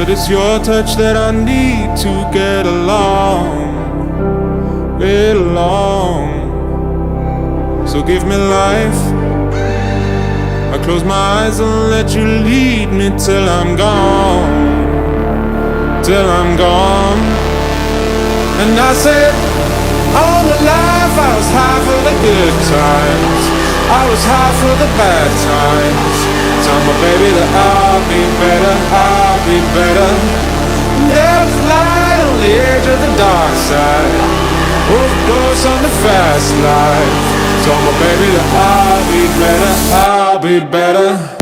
That it's your touch that I need to get along, get along. So give me life. I close my eyes and let you lead me till I'm gone, till I'm gone. And I said, all the life I was high for the good times, I was high for the bad times. Tell my baby that I'll be better, I'll be better. There's light on the edge of the dark side, overdose on the fast life. Tell my baby that I'll be better, I'll be better.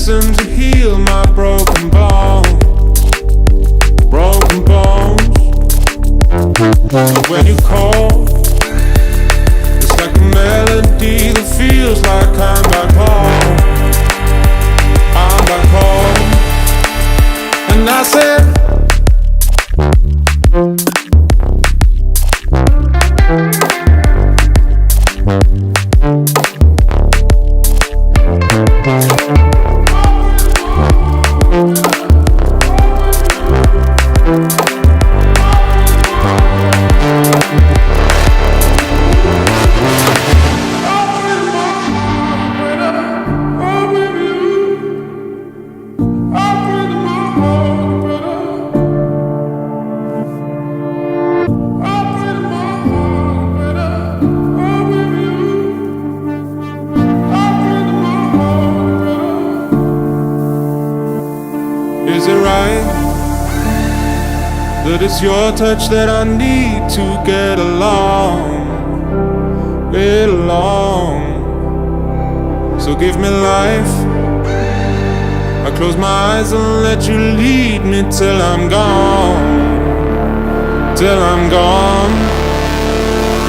To heal my broken bones, broken bones. When you call, it's like a melody that feels like I'm back home, I'm back home. And I said, is it right that it's your touch that I need to get along, get along? So give me life. I close my eyes and let you lead me till I'm gone, till I'm gone.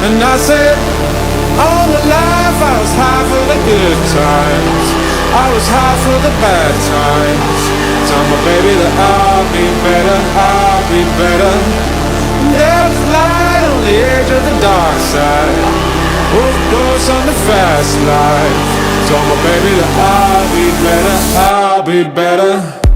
And I said, all the life I was high for the good times, I was high for the bad times. Tell my baby that I'll be better, I'll be better. There's light on the edge of the dark side, overdose on the fast life. Tell my baby that I'll be better, I'll be better.